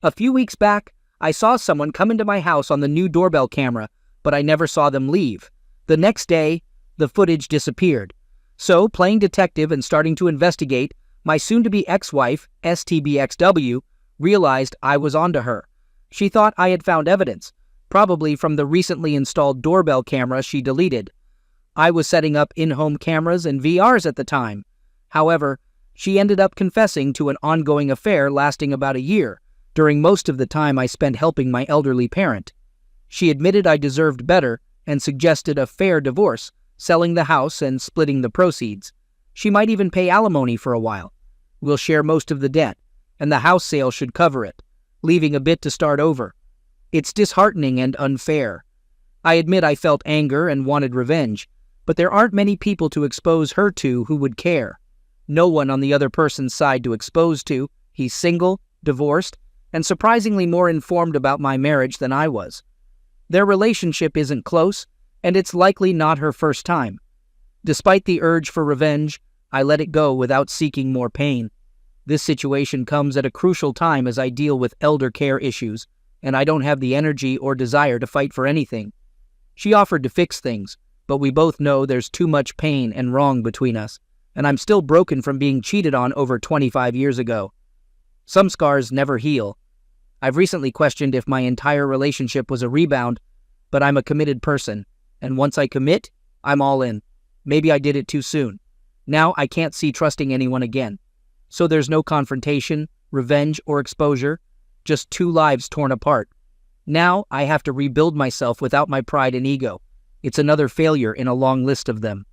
A few weeks back, I saw someone come into my house on the new doorbell camera, but I never saw them leave. The next day, the footage disappeared. So, playing detective and starting to investigate, my soon-to-be ex-wife, STBXW, realized I was onto her. She thought I had found evidence, probably from the recently installed doorbell camera she deleted. I was setting up in-home cameras and VRs at the time. However, she ended up confessing to an ongoing affair lasting about a year, during most of the time I spent helping my elderly parent. She admitted I deserved better and suggested a fair divorce, selling the house and splitting the proceeds. She might even pay alimony for a while. We'll share most of the debt, and the house sale should cover it, leaving a bit to start over. It's disheartening and unfair. I admit I felt anger and wanted revenge, but there aren't many people to expose her to who would care. No one on the other person's side to expose to. He's single, divorced, and surprisingly more informed about my marriage than I was. Their relationship isn't close, and it's likely not her first time. Despite the urge for revenge, I let it go without seeking more pain. This situation comes at a crucial time as I deal with elder care issues, and I don't have the energy or desire to fight for anything. She offered to fix things, but we both know there's too much pain and wrong between us, and I'm still broken from being cheated on over 25 years ago. Some scars never heal. I've recently questioned if my entire relationship was a rebound, but I'm a committed person, and once I commit, I'm all in. Maybe I did it too soon. Now I can't see trusting anyone again. So there's no confrontation, revenge, or exposure, just two lives torn apart. Now I have to rebuild myself without my pride and ego. It's another failure in a long list of them.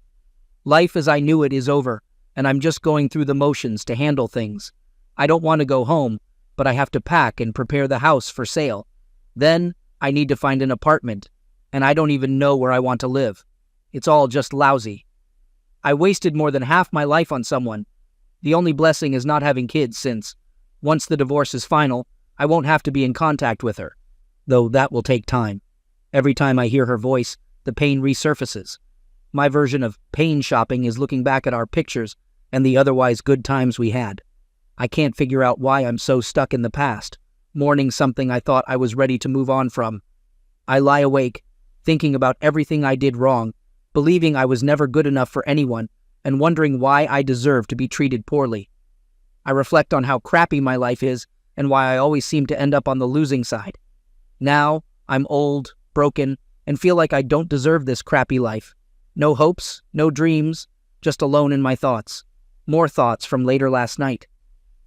Life as I knew it is over, and I'm just going through the motions to handle things. I don't want to go home, but I have to pack and prepare the house for sale. Then I need to find an apartment, and I don't even know where I want to live. It's all just lousy. I wasted more than half my life on someone. The only blessing is not having kids since, once the divorce is final, I won't have to be in contact with her. Though that will take time. Every time I hear her voice, the pain resurfaces. My version of pain shopping is looking back at our pictures and the otherwise good times we had. I can't figure out why I'm so stuck in the past, mourning something I thought I was ready to move on from. I lie awake, thinking about everything I did wrong, believing I was never good enough for anyone, and wondering why I deserve to be treated poorly. I reflect on how crappy my life is and why I always seem to end up on the losing side. Now, I'm old, broken, and feel like I don't deserve this crappy life. No hopes, no dreams, just alone in my thoughts. More thoughts from later last night.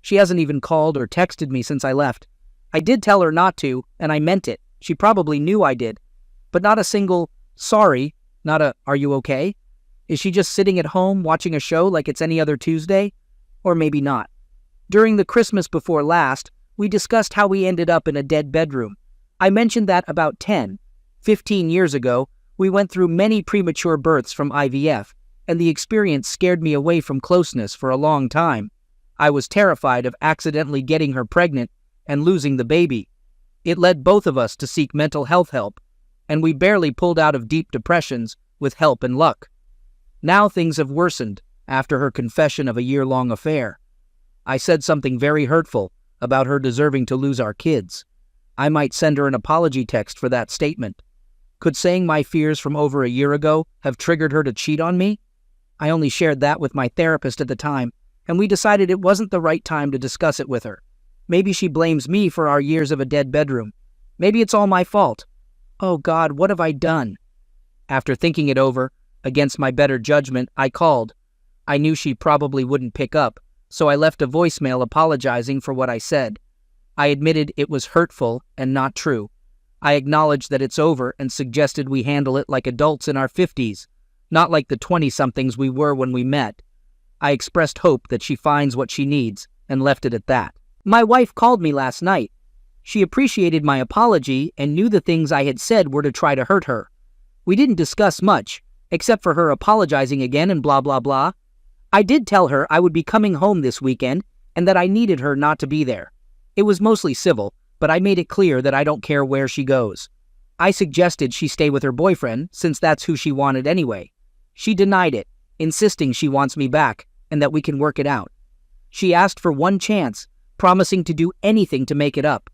She hasn't even called or texted me since I left. I did tell her not to, and I meant it. She probably knew I did. But not a single, sorry, not a, are you okay? Is she just sitting at home watching a show like it's any other Tuesday? Or maybe not. During the Christmas before last, we discussed how we ended up in a dead bedroom. I mentioned that about 15 years ago, we went through many premature births from IVF, and the experience scared me away from closeness for a long time. I was terrified of accidentally getting her pregnant and losing the baby. It led both of us to seek mental health help, and we barely pulled out of deep depressions with help and luck. Now things have worsened after her confession of a year-long affair. I said something very hurtful about her deserving to lose our kids. I might send her an apology text for that statement. Could saying my fears from over a year ago have triggered her to cheat on me? I only shared that with my therapist at the time, and we decided it wasn't the right time to discuss it with her. Maybe she blames me for our years of a dead bedroom. Maybe it's all my fault. Oh God, what have I done? After thinking it over, against my better judgment, I called. I knew she probably wouldn't pick up, so I left a voicemail apologizing for what I said. I admitted it was hurtful and not true. I acknowledged that it's over and suggested we handle it like adults in our 50s, not like the 20-somethings we were when we met. I expressed hope that she finds what she needs and left it at that. My wife called me last night. She appreciated my apology and knew the things I had said were to try to hurt her. We didn't discuss much, except for her apologizing again and blah blah blah. I did tell her I would be coming home this weekend and that I needed her not to be there. It was mostly civil, but I made it clear that I don't care where she goes. I suggested she stay with her boyfriend, since that's who she wanted anyway. She denied it, insisting she wants me back and that we can work it out. She asked for one chance, promising to do anything to make it up.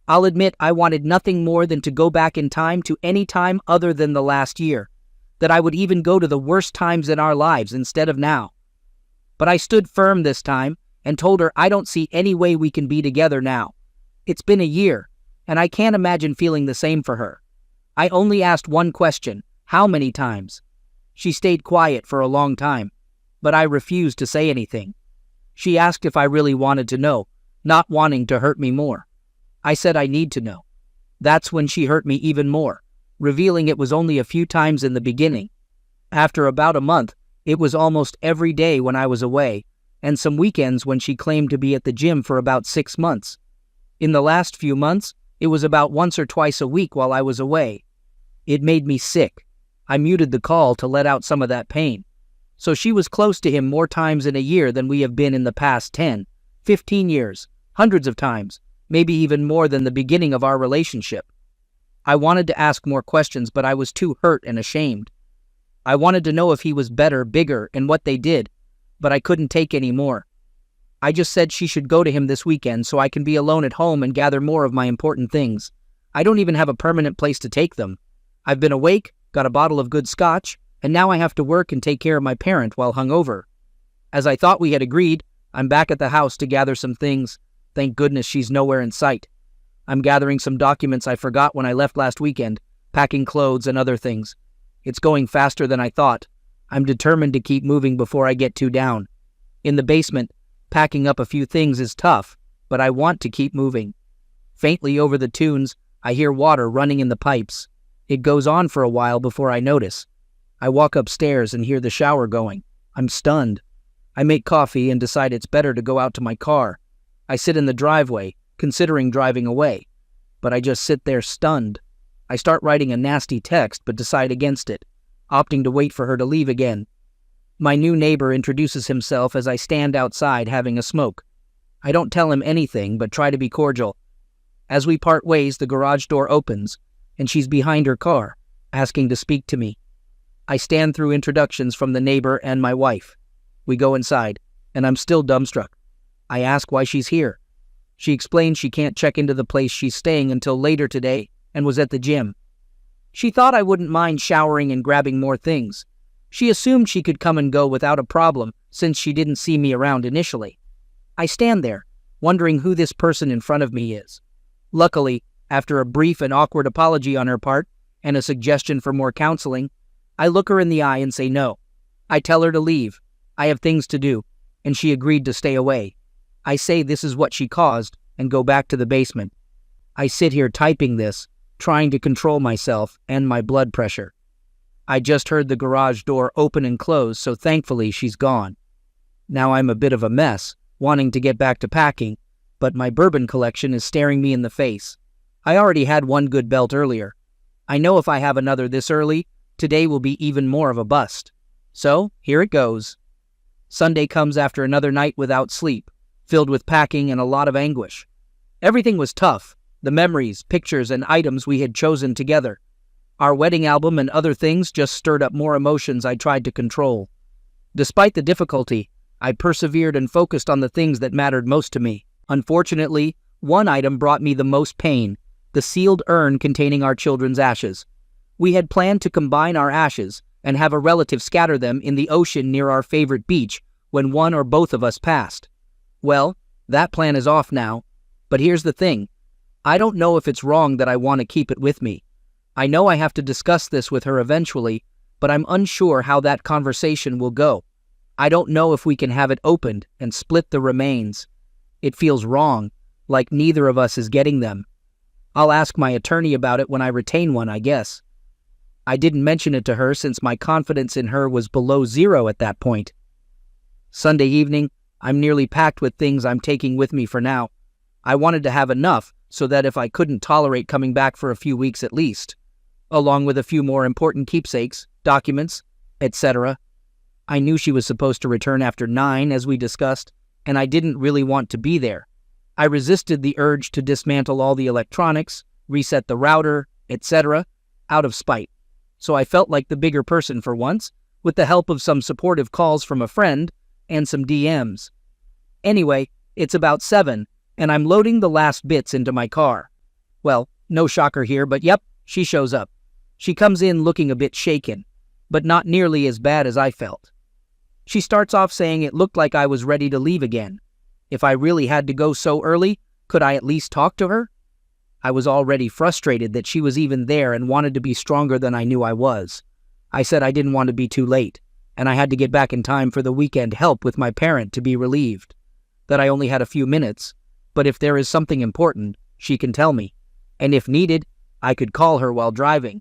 I'll admit I wanted nothing more than to go back in time to any time other than the last year, that I would even go to the worst times in our lives instead of now. But I stood firm this time and told her I don't see any way we can be together now. It's been a year, and I can't imagine feeling the same for her. I only asked one question: how many times? She stayed quiet for a long time, but I refused to say anything. She asked if I really wanted to know, not wanting to hurt me more. I said I need to know. That's when she hurt me even more, revealing it was only a few times in the beginning. After about a month, it was almost every day when I was away, and some weekends when she claimed to be at the gym for about 6 months. In the last few months, it was about once or twice a week while I was away. It made me sick. I muted the call to let out some of that pain. So she was close to him more times in a year than we have been in the past 10, 15 years, hundreds of times, maybe even more than the beginning of our relationship. I wanted to ask more questions, but I was too hurt and ashamed. I wanted to know if he was better, bigger, and what they did, but I couldn't take any more. I just said she should go to him this weekend so I can be alone at home and gather more of my important things. I don't even have a permanent place to take them. I've been awake, got a bottle of good scotch, and now I have to work and take care of my parent while hungover. As I thought we had agreed, I'm back at the house to gather some things. Thank goodness she's nowhere in sight. I'm gathering some documents I forgot when I left last weekend, packing clothes and other things. It's going faster than I thought. I'm determined to keep moving before I get too down. In the basement, packing up a few things is tough, but I want to keep moving. Faintly over the tunes, I hear water running in the pipes. It goes on for a while before I notice. I walk upstairs and hear the shower going. I'm stunned. I make coffee and decide it's better to go out to my car. I sit in the driveway, considering driving away, but I just sit there stunned. I start writing a nasty text but decide against it, opting to wait for her to leave again. My new neighbor introduces himself as I stand outside having a smoke. I don't tell him anything but try to be cordial. As we part ways, the garage door opens, and she's behind her car, asking to speak to me. I stand through introductions from the neighbor and my wife. We go inside, and I'm still dumbstruck. I ask why she's here. She explains she can't check into the place she's staying until later today and was at the gym. She thought I wouldn't mind showering and grabbing more things. She assumed she could come and go without a problem since she didn't see me around initially. I stand there, wondering who this person in front of me is. Luckily, after a brief and awkward apology on her part and a suggestion for more counseling, I look her in the eye and say no. I tell her to leave. I have things to do, and she agreed to stay away. I say this is what she caused and go back to the basement. I sit here typing this, trying to control myself and my blood pressure. I just heard the garage door open and close, so thankfully she's gone. Now I'm a bit of a mess, wanting to get back to packing, but my bourbon collection is staring me in the face. I already had one good belt earlier. I know if I have another this early, today will be even more of a bust. So, here it goes. Sunday comes after another night without sleep, filled with packing and a lot of anguish. Everything was tough, the memories, pictures, and items we had chosen together. Our wedding album and other things just stirred up more emotions I tried to control. Despite the difficulty, I persevered and focused on the things that mattered most to me. Unfortunately, one item brought me the most pain, the sealed urn containing our children's ashes. We had planned to combine our ashes and have a relative scatter them in the ocean near our favorite beach when one or both of us passed. Well, that plan is off now, but here's the thing. I don't know if it's wrong that I want to keep it with me. I know I have to discuss this with her eventually, but I'm unsure how that conversation will go. I don't know if we can have it opened and split the remains. It feels wrong, like neither of us is getting them. I'll ask my attorney about it when I retain one, I guess. I didn't mention it to her since my confidence in her was below zero at that point. Sunday evening, I'm nearly packed with things I'm taking with me for now. I wanted to have enough so that if I couldn't tolerate coming back for a few weeks at least, along with a few more important keepsakes, documents, etc. I knew she was supposed to return after 9, as we discussed, and I didn't really want to be there. I resisted the urge to dismantle all the electronics, reset the router, etc., out of spite. So I felt like the bigger person for once, with the help of some supportive calls from a friend and some DMs. Anyway, it's about 7, and I'm loading the last bits into my car. Well, no shocker here, but yep, she shows up. She comes in looking a bit shaken, but not nearly as bad as I felt. She starts off saying it looked like I was ready to leave again. If I really had to go so early, could I at least talk to her? I was already frustrated that she was even there and wanted to be stronger than I knew I was. I said I didn't want to be too late, and I had to get back in time for the weekend help with my parent to be relieved. That I only had a few minutes, but if there is something important, she can tell me, and if needed, I could call her while driving.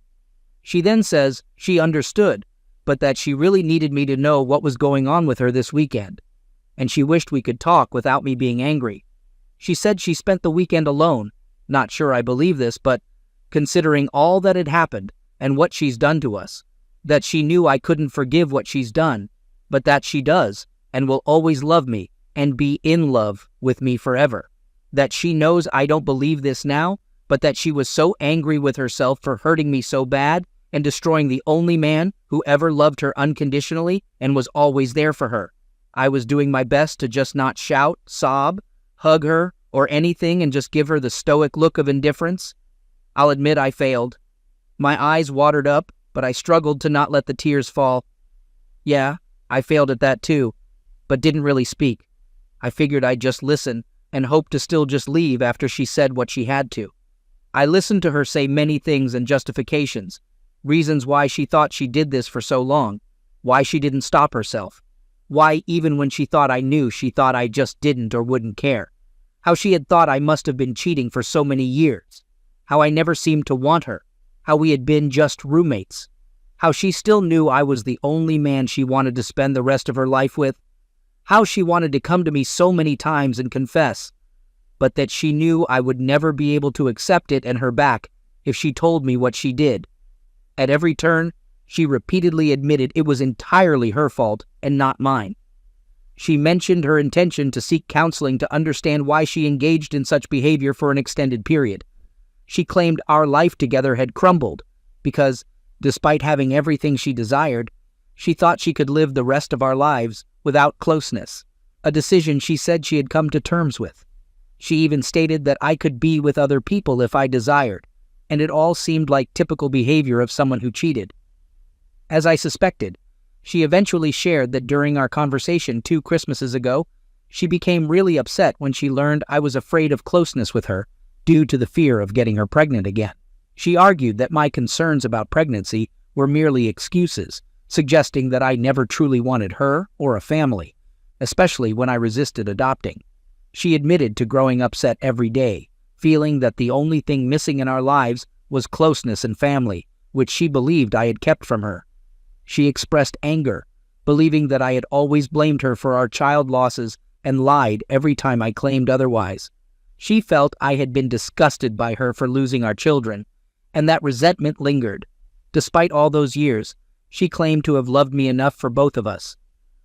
She then says she understood, but that she really needed me to know what was going on with her this weekend, and she wished we could talk without me being angry. She said she spent the weekend alone. Not sure I believe this, but considering all that had happened and what she's done to us, that she knew I couldn't forgive what she's done, but that she does and will always love me and be in love with me forever. That she knows I don't believe this now, but that she was so angry with herself for hurting me so bad and destroying the only man who ever loved her unconditionally and was always there for her. I was doing my best to just not shout, sob, hug her, or anything and just give her the stoic look of indifference. I'll admit I failed. My eyes watered up, but I struggled to not let the tears fall. Yeah, I failed at that too, but didn't really speak. I figured I'd just listen and hope to still just leave after she said what she had to. I listened to her say many things and justifications, reasons why she thought she did this for so long, why she didn't stop herself, why even when she thought I knew, she thought I just didn't or wouldn't care, how she had thought I must have been cheating for so many years, how I never seemed to want her, how we had been just roommates, how she still knew I was the only man she wanted to spend the rest of her life with, how she wanted to come to me so many times and confess, but that she knew I would never be able to accept it and her back if she told me what she did. At every turn, she repeatedly admitted it was entirely her fault and not mine. She mentioned her intention to seek counseling to understand why she engaged in such behavior for an extended period. She claimed our life together had crumbled because, despite having everything she desired, she thought she could live the rest of our lives without closeness, a decision she said she had come to terms with. She even stated that I could be with other people if I desired, and it all seemed like typical behavior of someone who cheated. As I suspected, she eventually shared that during our conversation 2 Christmases ago, she became really upset when she learned I was afraid of closeness with her due to the fear of getting her pregnant again. She argued that my concerns about pregnancy were merely excuses, suggesting that I never truly wanted her or a family, especially when I resisted adopting. She admitted to growing upset every day, feeling that the only thing missing in our lives was closeness and family, which she believed I had kept from her. She expressed anger, believing that I had always blamed her for our child losses and lied every time I claimed otherwise. She felt I had been disgusted by her for losing our children, and that resentment lingered. Despite all those years, she claimed to have loved me enough for both of us.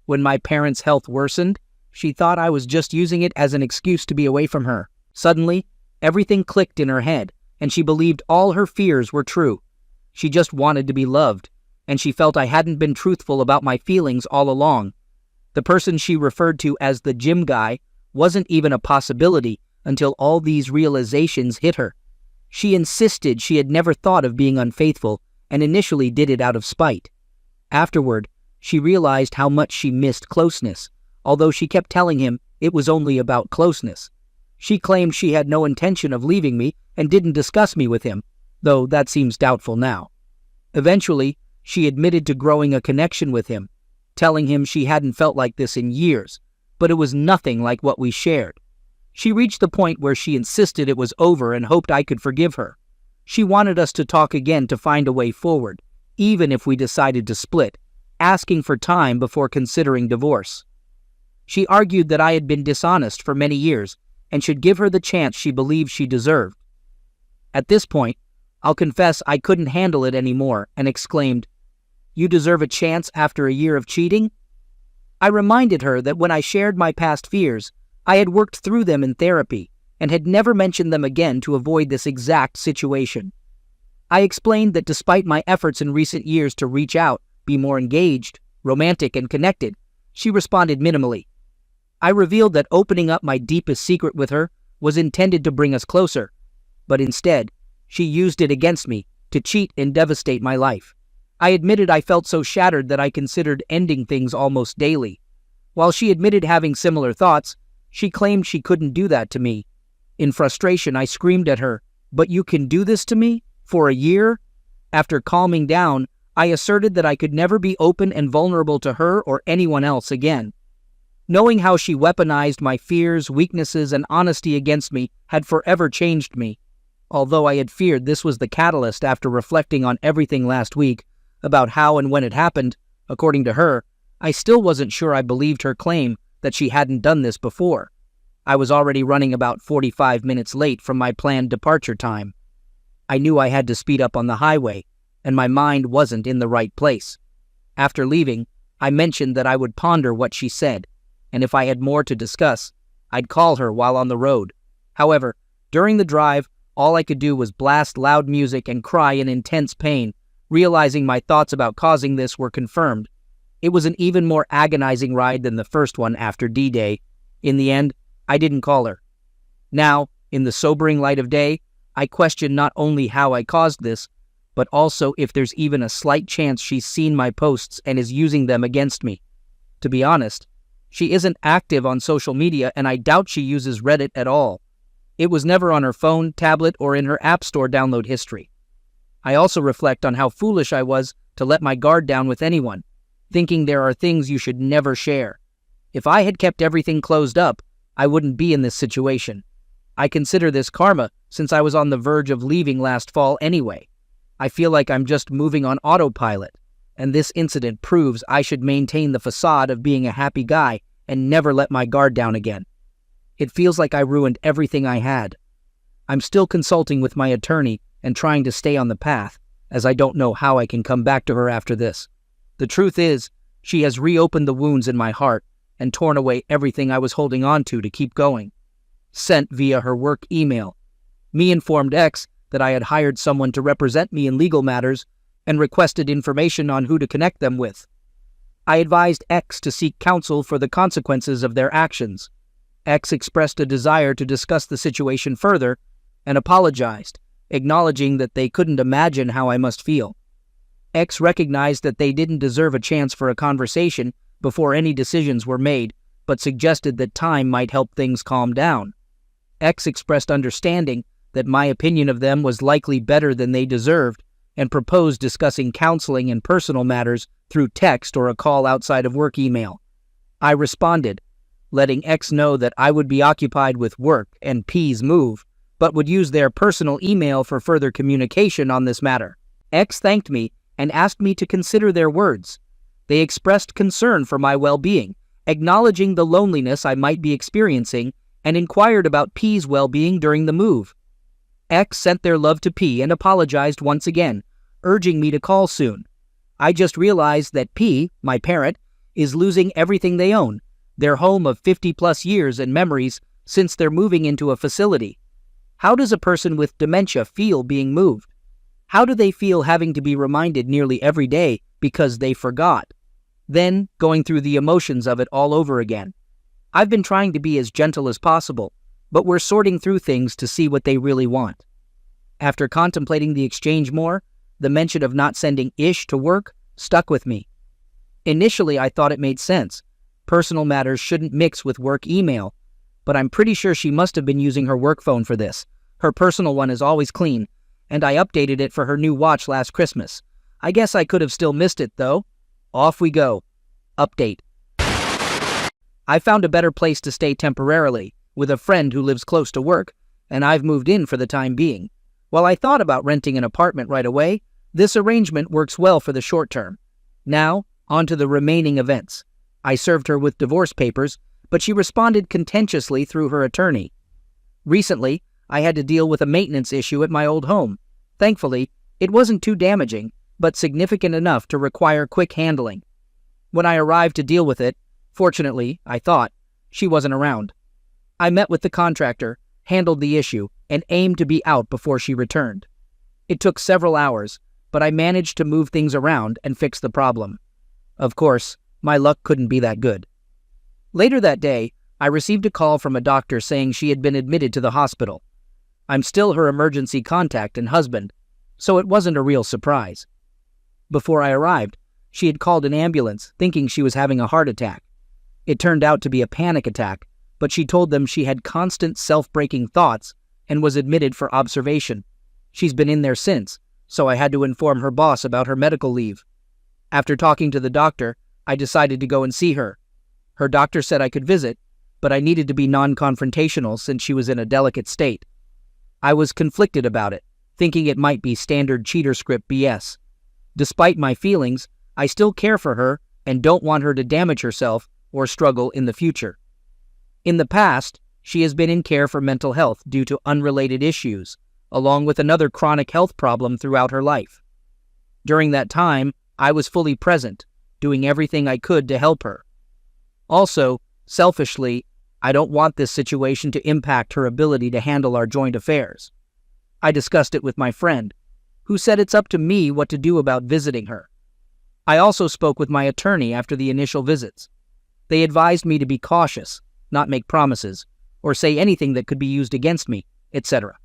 When my parents' health worsened, she thought I was just using it as an excuse to be away from her. Suddenly, everything clicked in her head, and she believed all her fears were true. She just wanted to be loved, and she felt I hadn't been truthful about my feelings all along. The person she referred to as the gym guy wasn't even a possibility until all these realizations hit her. She insisted she had never thought of being unfaithful and initially did it out of spite. Afterward, she realized how much she missed closeness, although she kept telling him it was only about closeness. She claimed she had no intention of leaving me and didn't discuss me with him, though that seems doubtful now. Eventually, she admitted to growing a connection with him, telling him she hadn't felt like this in years, but it was nothing like what we shared. She reached the point where she insisted it was over and hoped I could forgive her. She wanted us to talk again to find a way forward, even if we decided to split, asking for time before considering divorce. She argued that I had been dishonest for many years and should give her the chance she believed she deserved. At this point, I'll confess I couldn't handle it anymore and exclaimed, "You deserve a chance after a year of cheating?" I reminded her that when I shared my past fears, I had worked through them in therapy and had never mentioned them again to avoid this exact situation. I explained that despite my efforts in recent years to reach out, be more engaged, romantic, and connected, she responded minimally. I revealed that opening up my deepest secret with her was intended to bring us closer, but instead, she used it against me to cheat and devastate my life. I admitted I felt so shattered that I considered ending things almost daily. While she admitted having similar thoughts, she claimed she couldn't do that to me. In frustration, I screamed at her, "But you can do this to me? For a year?" After calming down, I asserted that I could never be open and vulnerable to her or anyone else again. Knowing how she weaponized my fears, weaknesses, and honesty against me had forever changed me. Although I had feared this was the catalyst after reflecting on everything last week about how and when it happened, according to her, I still wasn't sure I believed her claim that she hadn't done this before. I was already running about 45 minutes late from my planned departure time. I knew I had to speed up on the highway, and my mind wasn't in the right place. After leaving, I mentioned that I would ponder what she said, and if I had more to discuss, I'd call her while on the road. However, during the drive, all I could do was blast loud music and cry in intense pain, realizing my thoughts about causing this were confirmed. It was an even more agonizing ride than the first one after D-Day. In the end, I didn't call her. Now, in the sobering light of day, I question not only how I caused this, but also if there's even a slight chance she's seen my posts and is using them against me. To be honest, she isn't active on social media, and I doubt she uses Reddit at all. It was never on her phone, tablet, or in her App Store download history. I also reflect on how foolish I was to let my guard down with anyone, thinking there are things you should never share. If I had kept everything closed up, I wouldn't be in this situation. I consider this karma since I was on the verge of leaving last fall anyway. I feel like I'm just moving on autopilot, and this incident proves I should maintain the facade of being a happy guy and never let my guard down again. It feels like I ruined everything I had. I'm still consulting with my attorney and trying to stay on the path, as I don't know how I can come back to her after this. The truth is, she has reopened the wounds in my heart and torn away everything I was holding on to keep going. Sent via her work email. Me informed X that I had hired someone to represent me in legal matters and requested information on who to connect them with. I advised X to seek counsel for the consequences of their actions. X expressed a desire to discuss the situation further and apologized, acknowledging that they couldn't imagine how I must feel. X recognized that they didn't deserve a chance for a conversation before any decisions were made, but suggested that time might help things calm down. X expressed understanding that my opinion of them was likely better than they deserved and proposed discussing counseling and personal matters through text or a call outside of work email. I responded, letting X know that I would be occupied with work and P's move, but would use their personal email for further communication on this matter. X thanked me and asked me to consider their words. They expressed concern for my well-being, acknowledging the loneliness I might be experiencing, and inquired about P's well-being during the move. X sent their love to P and apologized once again, urging me to call soon. I just realized that P, my parent, is losing everything they own, their home of 50-plus years and memories since they're moving into a facility. How does a person with dementia feel being moved? How do they feel having to be reminded nearly every day because they forgot? Then going through the emotions of it all over again. I've been trying to be as gentle as possible, but we're sorting through things to see what they really want. After contemplating the exchange more, the mention of not sending Ish to work stuck with me. Initially, I thought it made sense. Personal matters shouldn't mix with work email, but I'm pretty sure she must have been using her work phone for this. Her personal one is always clean, and I updated it for her new watch last Christmas. I guess I could have still missed it, though. Off we go. Update. I found a better place to stay temporarily, with a friend who lives close to work, and I've moved in for the time being. While I thought about renting an apartment right away, this arrangement works well for the short term. Now, on to the remaining events. I served her with divorce papers, but she responded contentiously through her attorney. Recently, I had to deal with a maintenance issue at my old home. Thankfully, it wasn't too damaging, but significant enough to require quick handling. When I arrived to deal with it, fortunately, I thought, she wasn't around. I met with the contractor, handled the issue, and aimed to be out before she returned. It took several hours, but I managed to move things around and fix the problem. Of course, my luck couldn't be that good. Later that day, I received a call from a doctor saying she had been admitted to the hospital. I'm still her emergency contact and husband, so it wasn't a real surprise. Before I arrived, she had called an ambulance thinking she was having a heart attack. It turned out to be a panic attack, but she told them she had constant self-breaking thoughts and was admitted for observation. She's been in there since, so I had to inform her boss about her medical leave. After talking to the doctor, I decided to go and see her. Her doctor said I could visit, but I needed to be non-confrontational since she was in a delicate state. I was conflicted about it, thinking it might be standard cheater script BS. Despite my feelings, I still care for her and don't want her to damage herself or struggle in the future. In the past, she has been in care for mental health due to unrelated issues, along with another chronic health problem throughout her life. During that time, I was fully present, doing everything I could to help her. Also, selfishly, I don't want this situation to impact her ability to handle our joint affairs. I discussed it with my friend, who said it's up to me what to do about visiting her. I also spoke with my attorney after the initial visits. They advised me to be cautious, not make promises, or say anything that could be used against me, etc.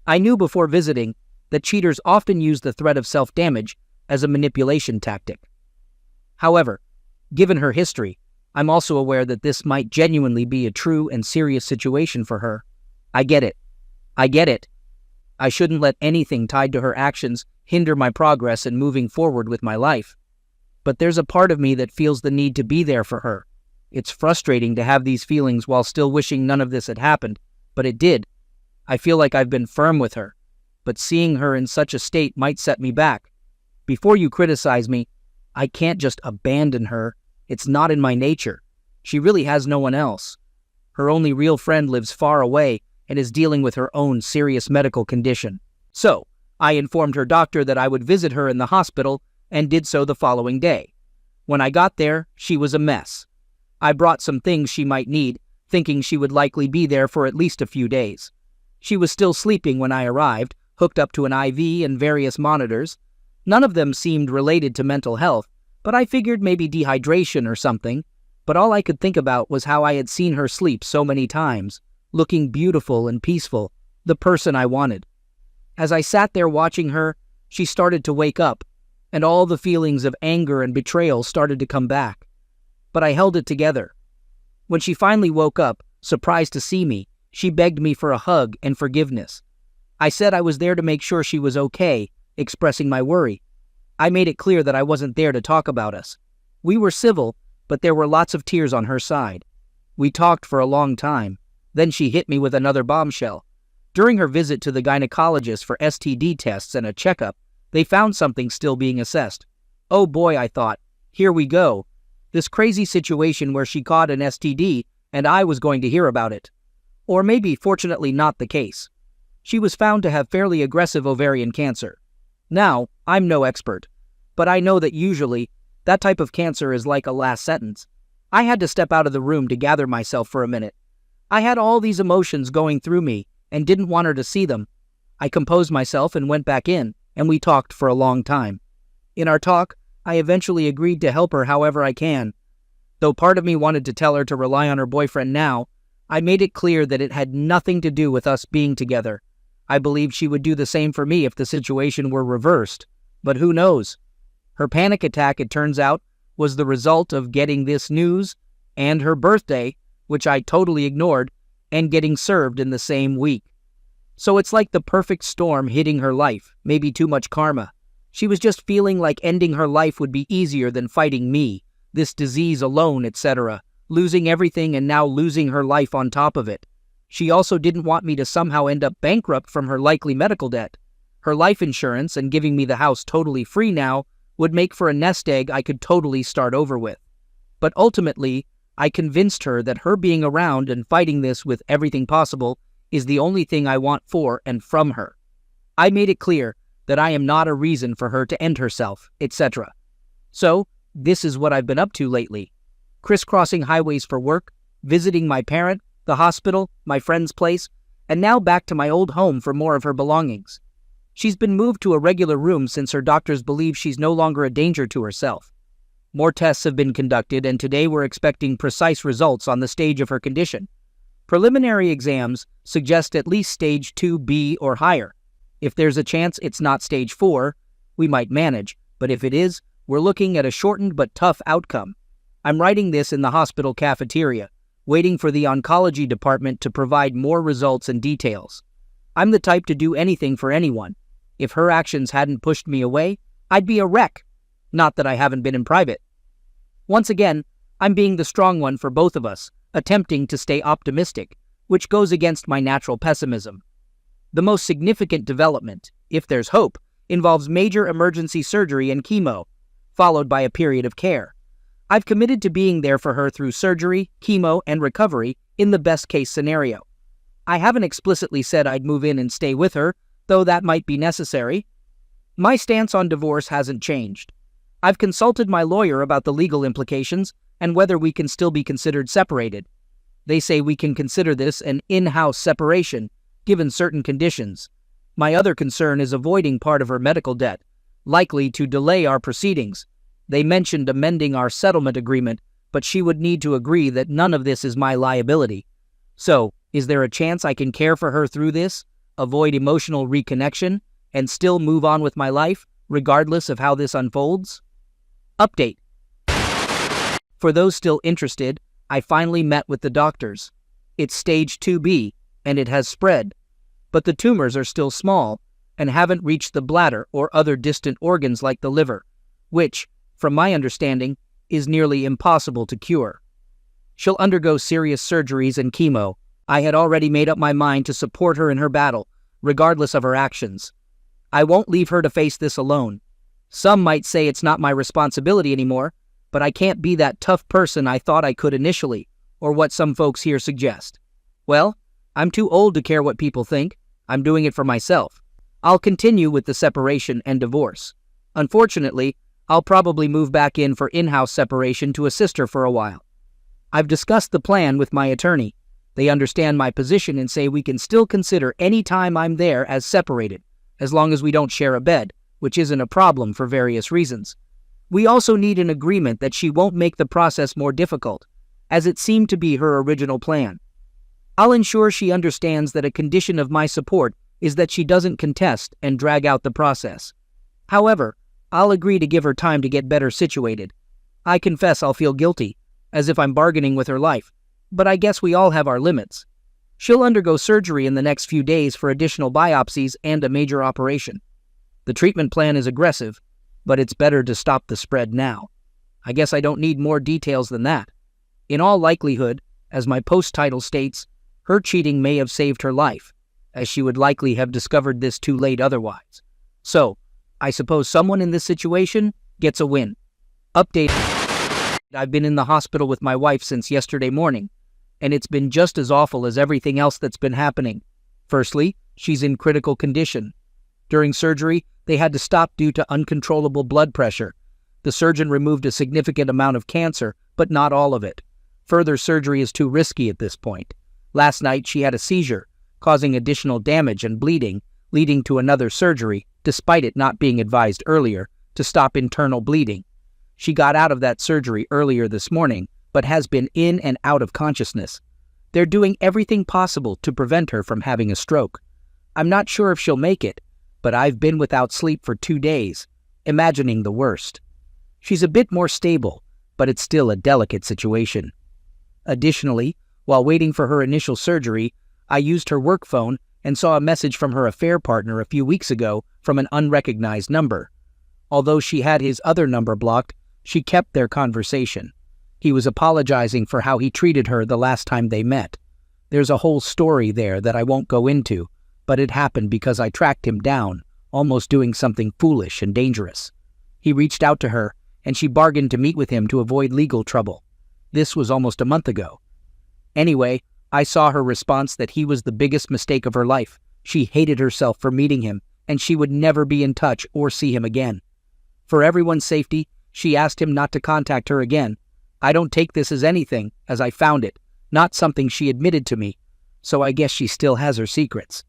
I knew before visiting that cheaters often use the threat of self-damage as a manipulation tactic. However, given her history, I'm also aware that this might genuinely be a true and serious situation for her. I get it. I shouldn't let anything tied to her actions hinder my progress in moving forward with my life. But there's a part of me that feels the need to be there for her. It's frustrating to have these feelings while still wishing none of this had happened, but it did. I feel like I've been firm with her, but seeing her in such a state might set me back. Before you criticize me, I can't just abandon her. It's not in my nature. She really has no one else. Her only real friend lives far away and is dealing with her own serious medical condition. So, I informed her doctor that I would visit her in the hospital and did so the following day. When I got there, she was a mess. I brought some things she might need, thinking she would likely be there for at least a few days. She was still sleeping when I arrived, hooked up to an IV and various monitors. None of them seemed related to mental health, but I figured maybe dehydration or something. But all I could think about was how I had seen her sleep so many times, looking beautiful and peaceful, the person I wanted. As I sat there watching her, she started to wake up, and all the feelings of anger and betrayal started to come back. But I held it together. When she finally woke up, surprised to see me, she begged me for a hug and forgiveness. I said I was there to make sure she was okay, expressing my worry. I made it clear that I wasn't there to talk about us. We were civil, but there were lots of tears on her side. We talked for a long time. Then she hit me with another bombshell. During her visit to the gynecologist for STD tests and a checkup, they found something still being assessed. Oh boy, I thought, here we go. This crazy situation where she caught an STD and I was going to hear about it. Or maybe, fortunately, not the case. She was found to have fairly aggressive ovarian cancer. Now, I'm no expert, but I know that usually that type of cancer is like a last sentence. I had to step out of the room to gather myself for a minute. I had all these emotions going through me and didn't want her to see them. I composed myself and went back in, and we talked for a long time. In our talk, I eventually agreed to help her however I can. Though part of me wanted to tell her to rely on her boyfriend now, I made it clear that it had nothing to do with us being together. I believed she would do the same for me if the situation were reversed. But who knows? Her panic attack, it turns out, was the result of getting this news and her birthday, which I totally ignored, and getting served in the same week. So it's like the perfect storm hitting her life, maybe too much karma. She was just feeling like ending her life would be easier than fighting me, this disease alone, etc., losing everything and now losing her life on top of it. She also didn't want me to somehow end up bankrupt from her likely medical debt. Her life insurance and giving me the house totally free now would make for a nest egg I could totally start over with. But ultimately, I convinced her that her being around and fighting this with everything possible is the only thing I want for and from her. I made it clear that I am not a reason for her to end herself, etc. So, this is what I've been up to lately. Crisscrossing highways for work, visiting my parent, the hospital, my friend's place, and now back to my old home for more of her belongings. She's been moved to a regular room since her doctors believe she's no longer a danger to herself. More tests have been conducted, and today we're expecting precise results on the stage of her condition. Preliminary exams suggest at least stage 2B or higher. If there's a chance it's not stage 4, we might manage, but if it is, we're looking at a shortened but tough outcome. I'm writing this in the hospital cafeteria, waiting for the oncology department to provide more results and details. I'm the type to do anything for anyone. If her actions hadn't pushed me away, I'd be a wreck. Not that I haven't been in private. Once again, I'm being the strong one for both of us, attempting to stay optimistic, which goes against my natural pessimism. The most significant development, if there's hope, involves major emergency surgery and chemo, followed by a period of care. I've committed to being there for her through surgery, chemo, and recovery in the best-case scenario. I haven't explicitly said I'd move in and stay with her, though that might be necessary. My stance on divorce hasn't changed. I've consulted my lawyer about the legal implications and whether we can still be considered separated. They say we can consider this an in-house separation, given certain conditions. My other concern is avoiding part of her medical debt, likely to delay our proceedings. They mentioned amending our settlement agreement, but she would need to agree that none of this is my liability. So, is there a chance I can care for her through this, avoid emotional reconnection, and still move on with my life, regardless of how this unfolds? Update. For those still interested, I finally met with the doctors. It's stage 2B, and it has spread, but the tumors are still small and haven't reached the bladder or other distant organs like the liver, which, from my understanding, is nearly impossible to cure. She'll undergo serious surgeries and chemo. I had already made up my mind to support her in her battle, regardless of her actions. I won't leave her to face this alone. Some might say it's not my responsibility anymore, but I can't be that tough person I thought I could initially, or what some folks here suggest. Well, I'm too old to care what people think. I'm doing it for myself. I'll continue with the separation and divorce. Unfortunately, I'll probably move back in for in-house separation to assist her for a while. I've discussed the plan with my attorney. They understand my position and say we can still consider any time I'm there as separated, as long as we don't share a bed, which isn't a problem for various reasons. We also need an agreement that she won't make the process more difficult, as it seemed to be her original plan. I'll ensure she understands that a condition of my support is that she doesn't contest and drag out the process. However, I'll agree to give her time to get better situated. I confess I'll feel guilty, as if I'm bargaining with her life, but I guess we all have our limits. She'll undergo surgery in the next few days for additional biopsies and a major operation. The treatment plan is aggressive, but it's better to stop the spread now. I guess I don't need more details than that. In all likelihood, as my post title states, her cheating may have saved her life, as she would likely have discovered this too late otherwise. So, I suppose someone in this situation gets a win. Update. I've been in the hospital with my wife since yesterday morning, and it's been just as awful as everything else that's been happening. Firstly, she's in critical condition. During surgery, they had to stop due to uncontrollable blood pressure. The surgeon removed a significant amount of cancer, but not all of it. Further surgery is too risky at this point. Last night, she had a seizure, causing additional damage and bleeding, leading to another surgery, despite it not being advised earlier, to stop internal bleeding. She got out of that surgery earlier this morning, but has been in and out of consciousness. They're doing everything possible to prevent her from having a stroke. I'm not sure if she'll make it, but I've been without sleep for 2 days, imagining the worst. She's a bit more stable, but it's still a delicate situation. Additionally, while waiting for her initial surgery, I used her work phone and saw a message from her affair partner a few weeks ago from an unrecognized number. Although she had his other number blocked, she kept their conversation. He was apologizing for how he treated her the last time they met. There's a whole story there that I won't go into, but it happened because I tracked him down, almost doing something foolish and dangerous. He reached out to her, and she bargained to meet with him to avoid legal trouble. This was almost a month ago. Anyway, I saw her response that he was the biggest mistake of her life. She hated herself for meeting him, and she would never be in touch or see him again. For everyone's safety, she asked him not to contact her again. I don't take this as anything, as I found it, not something she admitted to me, so I guess she still has her secrets.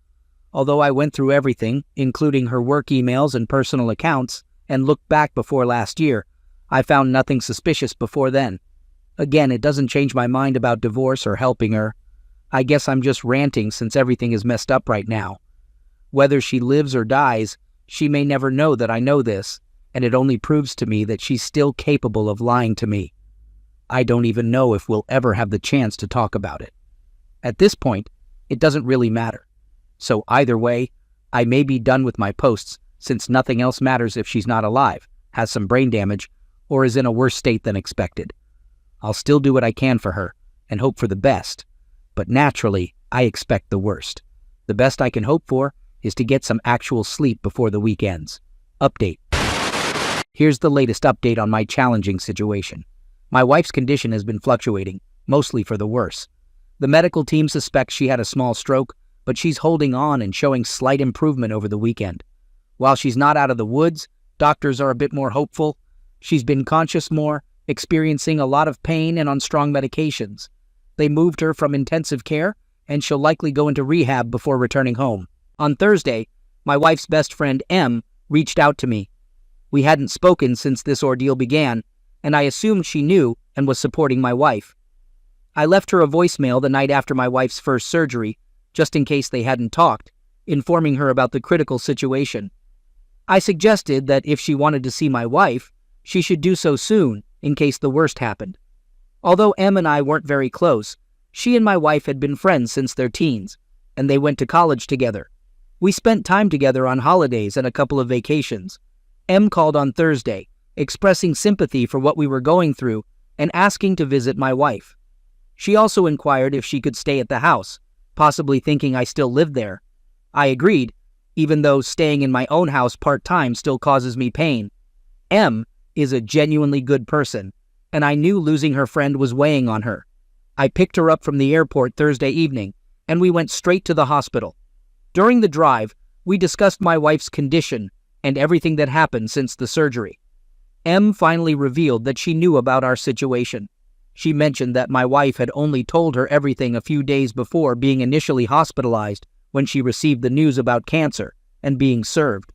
Although I went through everything, including her work emails and personal accounts, and looked back before last year, I found nothing suspicious before then. Again, it doesn't change my mind about divorce or helping her. I guess I'm just ranting since everything is messed up right now. Whether she lives or dies, she may never know that I know this, and it only proves to me that she's still capable of lying to me. I don't even know if we'll ever have the chance to talk about it. At this point, it doesn't really matter. So either way, I may be done with my posts since nothing else matters if she's not alive, has some brain damage, or is in a worse state than expected. I'll still do what I can for her and hope for the best, but naturally, I expect the worst. The best I can hope for is to get some actual sleep before the week ends. Update. Here's the latest update on my challenging situation. My wife's condition has been fluctuating, mostly for the worse. The medical team suspects she had a small stroke, but she's holding on and showing slight improvement over the weekend. While she's not out of the woods, doctors are a bit more hopeful. She's been conscious more, experiencing a lot of pain and on strong medications. They moved her from intensive care, and she'll likely go into rehab before returning home. On Thursday, my wife's best friend M reached out to me. We hadn't spoken since this ordeal began, and I assumed she knew and was supporting my wife. I left her a voicemail the night after my wife's first surgery, just in case they hadn't talked, informing her about the critical situation. I suggested that if she wanted to see my wife, she should do so soon, in case the worst happened. Although Em and I weren't very close, she and my wife had been friends since their teens, and they went to college together. We spent time together on holidays and a couple of vacations. Em called on Thursday, expressing sympathy for what we were going through and asking to visit my wife. She also inquired if she could stay at the house, possibly thinking I still lived there. I agreed, even though staying in my own house part-time still causes me pain. Em is a genuinely good person, and I knew losing her friend was weighing on her. I picked her up from the airport Thursday evening, and we went straight to the hospital. During the drive, we discussed my wife's condition and everything that happened since the surgery. Em finally revealed that she knew about our situation. She mentioned that my wife had only told her everything a few days before being initially hospitalized when she received the news about cancer and being served.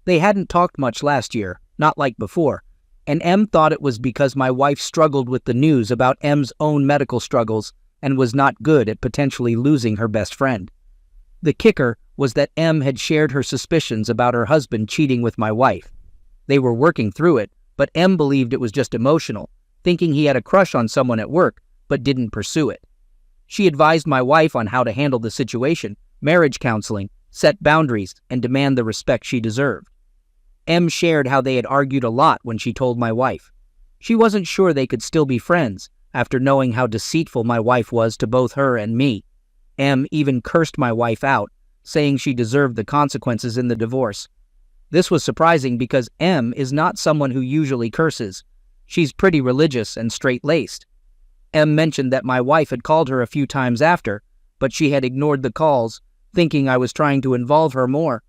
They hadn't talked much last year, not like before, and Em thought it was because my wife struggled with the news about Em's own medical struggles and was not good at potentially losing her best friend. The kicker was that Em had shared her suspicions about her husband cheating with my wife. They were working through it, but Em believed it was just emotional, thinking he had a crush on someone at work, but didn't pursue it. She advised my wife on how to handle the situation, marriage counseling, set boundaries, and demand the respect she deserved. Em shared how they had argued a lot when she told my wife. She wasn't sure they could still be friends after knowing how deceitful my wife was to both her and me. Em even cursed my wife out, saying she deserved the consequences in the divorce. This was surprising because Em is not someone who usually curses. She's pretty religious and straight-laced. Em mentioned that my wife had called her a few times after, but she had ignored the calls, thinking I was trying to involve her more.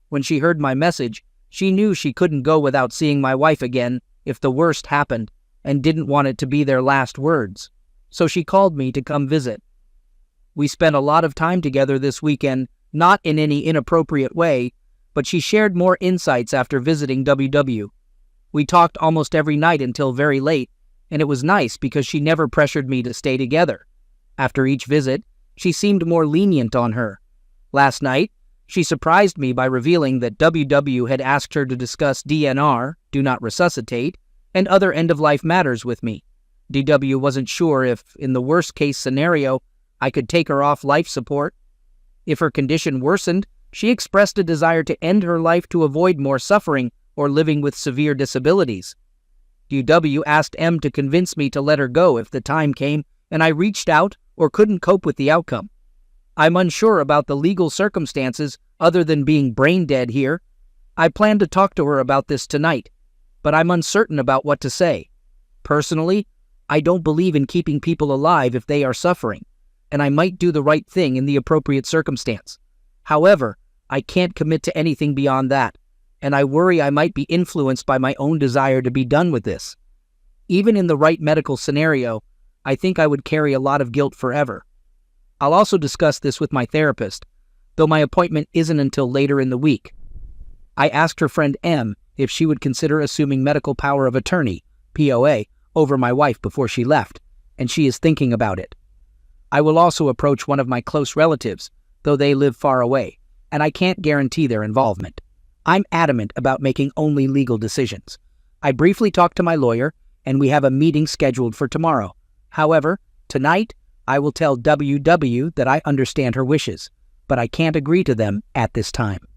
When she heard my message, she knew she couldn't go without seeing my wife again if the worst happened, and didn't want it to be their last words. So she called me to come visit. We spent a lot of time together this weekend, not in any inappropriate way, but she shared more insights after visiting WW. We talked almost every night until very late, and it was nice because she never pressured me to stay together. After each visit, she seemed more lenient on her. Last night, she surprised me by revealing that WW had asked her to discuss DNR, do not resuscitate, and other end-of-life matters with me. DW wasn't sure if, in the worst-case scenario, I could take her off life support. If her condition worsened, she expressed a desire to end her life to avoid more suffering or living with severe disabilities. DW asked Em to convince me to let her go if the time came and I reached out or couldn't cope with the outcome. I'm unsure about the legal circumstances other than being brain dead here. I plan to talk to her about this tonight, but I'm uncertain about what to say. Personally, I don't believe in keeping people alive if they are suffering, and I might do the right thing in the appropriate circumstance. However, I can't commit to anything beyond that, and I worry I might be influenced by my own desire to be done with this. Even in the right medical scenario, I think I would carry a lot of guilt forever. I'll also discuss this with my therapist, though my appointment isn't until later in the week. I asked her friend Em if she would consider assuming medical power of attorney, POA, over my wife before she left, and she is thinking about it. I will also approach one of my close relatives, though they live far away, and I can't guarantee their involvement. I'm adamant about making only legal decisions. I briefly talked to my lawyer, and we have a meeting scheduled for tomorrow. However, tonight, I will tell WW that I understand her wishes, but I can't agree to them at this time.